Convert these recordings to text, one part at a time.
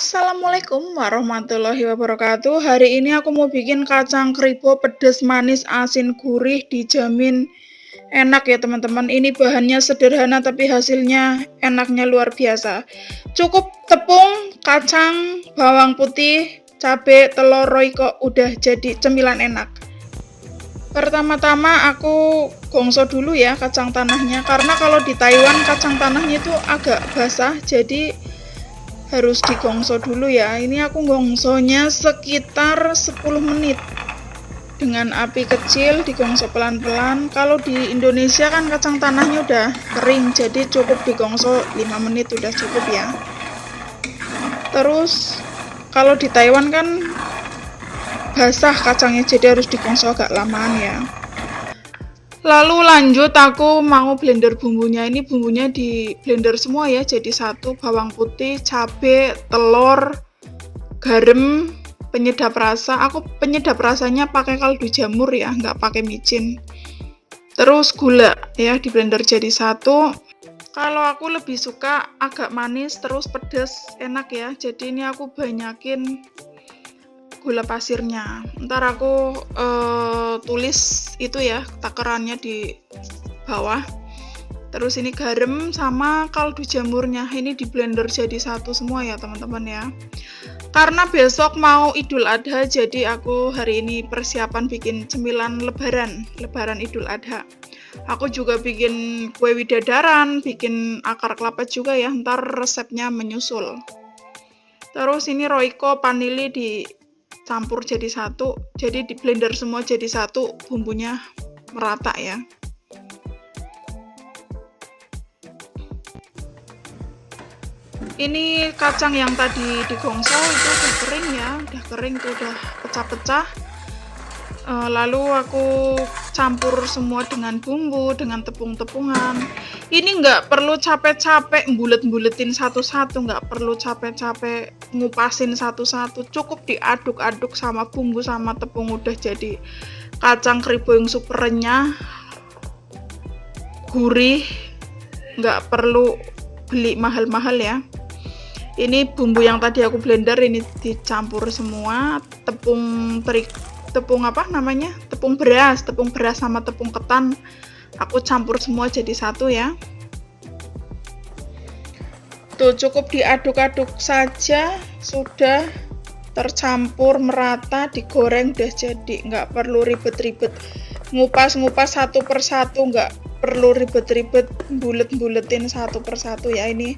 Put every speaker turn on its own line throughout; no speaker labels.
Assalamualaikum warahmatullahi wabarakatuh. Hari ini aku mau bikin kacang kribo pedas manis asin gurih, dijamin enak ya teman-teman. Ini bahannya sederhana tapi hasilnya enaknya luar biasa. Cukup tepung, kacang, bawang putih, cabai, telur royco, udah jadi cemilan enak. Pertama-tama aku gongso dulu ya kacang tanahnya, karena kalau di Taiwan kacang tanahnya itu agak basah, jadi harus digongso dulu ya. Ini aku gongsonya sekitar 10 menit dengan api kecil, digongso pelan-pelan. Kalau di Indonesia kan kacang tanahnya udah kering, jadi cukup digongso 5 menit udah cukup ya. Terus kalau di Taiwan kan basah kacangnya, jadi harus digongso agak lamaan ya. Lalu lanjut aku mau blender bumbunya. Ini bumbunya di blender semua ya, jadi satu: bawang putih, cabai, telur, garam, penyedap rasa. Aku penyedap rasanya pakai kaldu jamur ya, nggak pakai micin. Terus gula ya, di blender jadi satu. Kalau aku lebih suka agak manis terus pedas, enak ya, jadi ini aku banyakin gula pasirnya. Ntar aku tulis itu ya takarannya di bawah. Terus ini garam sama kaldu jamurnya, ini di blender jadi satu semua ya teman-teman ya. Karena besok mau Idul Adha, jadi aku hari ini persiapan bikin cemilan lebaran Idul Adha. Aku juga bikin kue widadaran, bikin akar kelapa juga ya, ntar resepnya menyusul. Terus ini royco, vanili dicampur jadi satu, jadi di blender semua jadi satu, bumbunya merata ya. Ini kacang yang tadi digongso itu udah kering ya, udah kering tuh, udah pecah-pecah. Lalu aku campur semua dengan bumbu, dengan tepung-tepungan. Ini nggak perlu capek-capek bulet-buletin satu-satu, nggak perlu capek-capek ngupasin satu-satu, cukup diaduk-aduk sama bumbu sama tepung, udah jadi kacang kribo yang super renyah, gurih, nggak perlu beli mahal-mahal ya. Ini bumbu yang tadi aku blender ini dicampur semua, tepung beras sama tepung ketan aku campur semua jadi satu ya. Tuh cukup diaduk-aduk saja, sudah tercampur merata, digoreng udah jadi, nggak perlu ribet-ribet ngupas-ngupas satu persatu, nggak perlu ribet-ribet bulet-buletin satu persatu ya. Ini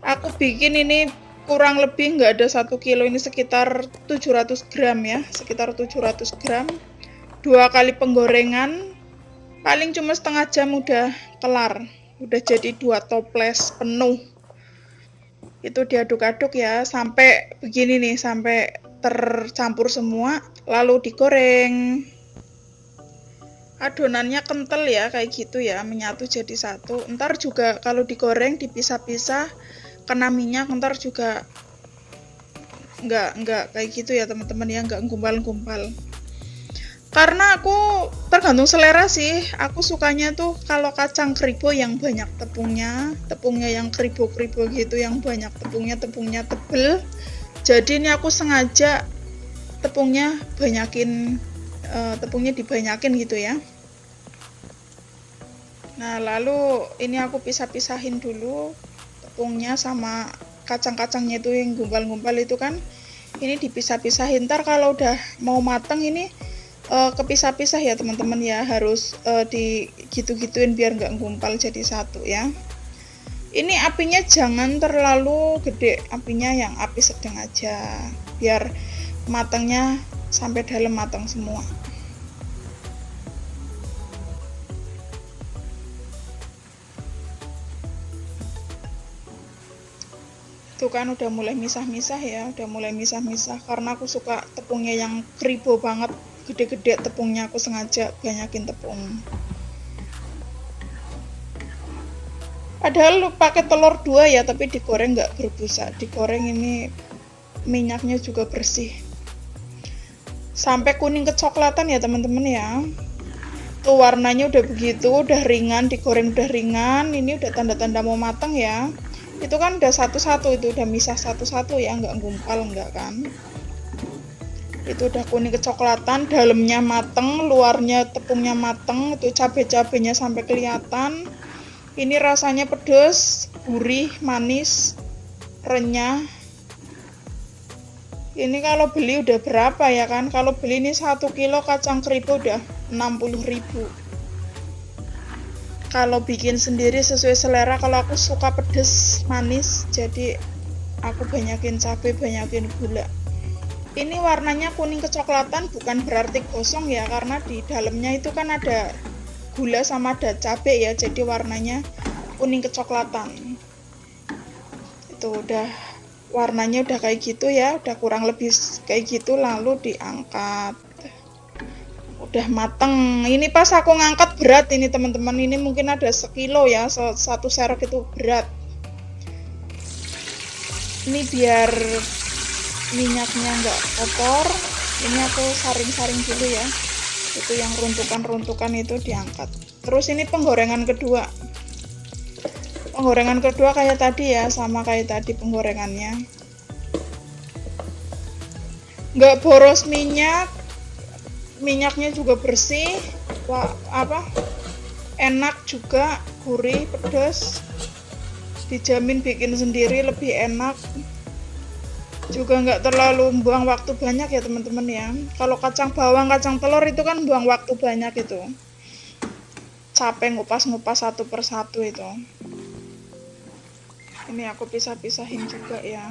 aku bikin ini kurang lebih nggak ada 1 kilo, ini sekitar 700 gram ya, sekitar 700 gram. 2 kali penggorengan, paling cuma setengah jam udah kelar, udah jadi 2 toples penuh. Itu diaduk-aduk ya sampai begini nih, sampai tercampur semua, lalu digoreng. Adonannya kental ya, kayak gitu ya, menyatu jadi satu. Ntar juga kalau digoreng dipisah-pisah kena minyak, ntar juga nggak kayak gitu ya teman-teman ya, nggak gumpal-gumpal. Karena aku tergantung selera sih, aku sukanya tuh kalau kacang kribo yang banyak tepungnya yang kribo-kribo gitu, yang banyak tepungnya tebel. Jadi ini aku sengaja tepungnya dibanyakin gitu ya. Nah lalu ini aku pisah-pisahin dulu tepungnya sama kacang-kacangnya itu yang gumpal-gumpal itu kan, ini dipisah-pisahin. Ntar kalau udah mau mateng ini kepisah-pisah ya teman-teman ya, harus digitu-gituin biar nggak gumpal jadi satu ya. Ini apinya jangan terlalu gede, apinya yang api sedang aja biar matangnya sampai dalam matang semua. Tuh kan udah mulai misah-misah ya, karena aku suka tepungnya yang kribo banget, gede-gede tepungnya, aku sengaja banyakin tepung. Padahal pakai telur 2 ya, tapi digoreng nggak berbusa, digoreng ini minyaknya juga bersih sampai kuning kecoklatan ya teman-teman ya. Tuh warnanya udah begitu, udah ringan, digoreng udah ringan, ini udah tanda-tanda mau matang ya. Itu kan udah satu-satu, itu udah misah satu-satu ya, nggak gumpal nggak kan. Itu udah kuning kecoklatan, dalamnya mateng, luarnya tepungnya mateng, itu cabai-cabainya sampai kelihatan. Ini rasanya pedas, gurih, manis, renyah. Ini kalau beli udah berapa ya kan? Kalau beli ini 1 kilo kacang kribo udah 60.000. Kalau bikin sendiri sesuai selera, kalau aku suka pedes manis, jadi aku banyakin cabai, banyakin gula. Ini warnanya kuning kecoklatan bukan berarti gosong ya, karena di dalamnya itu kan ada gula sama ada cabai ya, jadi warnanya kuning kecoklatan. Itu udah warnanya udah kayak gitu ya, udah kurang lebih kayak gitu, lalu diangkat. Udah mateng. Ini pas aku ngangkat berat ini teman-teman, ini mungkin ada sekilo ya, satu serok itu berat. Ini biar minyaknya nggak kotor, ini aku saring-saring dulu ya, itu yang runtukan-runtukan itu diangkat. Terus ini penggorengan kedua kayak tadi ya, sama kayak tadi penggorengannya, nggak boros minyak, minyaknya juga bersih. Wah, enak juga, gurih, pedas, dijamin bikin sendiri lebih enak, juga nggak terlalu buang waktu banyak ya teman-teman ya. Kalau kacang bawang, kacang telur itu kan buang waktu banyak, itu capek ngupas-ngupas satu persatu itu. Ini aku pisah-pisahin juga ya.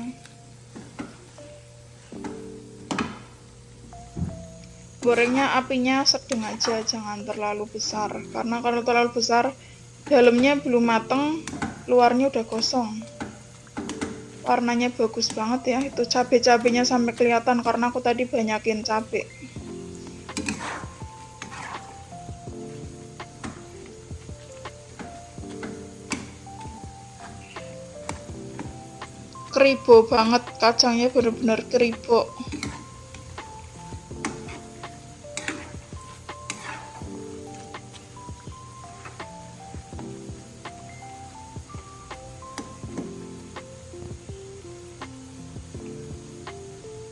Gorengnya apinya sedang aja, jangan terlalu besar, karena kalau terlalu besar dalamnya belum mateng, luarnya udah gosong. Warnanya bagus banget ya, itu cabai-cabainya sampai kelihatan karena aku tadi banyakin cabai. Kribo banget kacangnya, bener-bener kribo.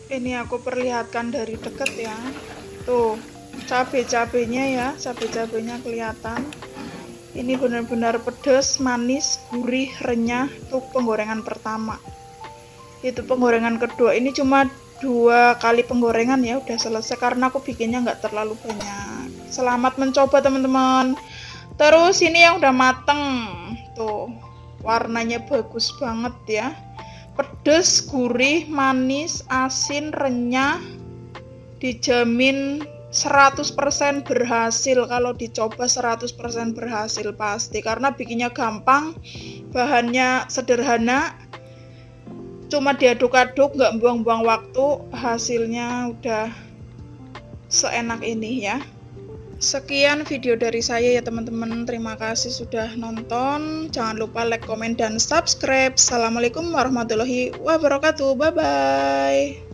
Ini aku perlihatkan dari deket ya, tuh cabai-cabainya ya, cabai-cabainya kelihatan. Ini benar-benar pedas, manis, gurih, renyah. Tuh penggorengan pertama. Itu penggorengan kedua, ini cuma 2 kali penggorengan ya, udah selesai karena aku bikinnya nggak terlalu banyak. Selamat mencoba teman-teman. Terus ini yang udah mateng, tuh warnanya bagus banget ya, pedas, gurih, manis, asin, renyah, dijamin 100% berhasil. Kalau dicoba 100% berhasil pasti, karena bikinnya gampang, bahannya sederhana, cuma diaduk-aduk, nggak buang-buang waktu, hasilnya udah seenak ini ya. Sekian video dari saya ya teman-teman, terima kasih sudah nonton, jangan lupa like, komen, dan subscribe. Assalamualaikum warahmatullahi wabarakatuh, bye bye.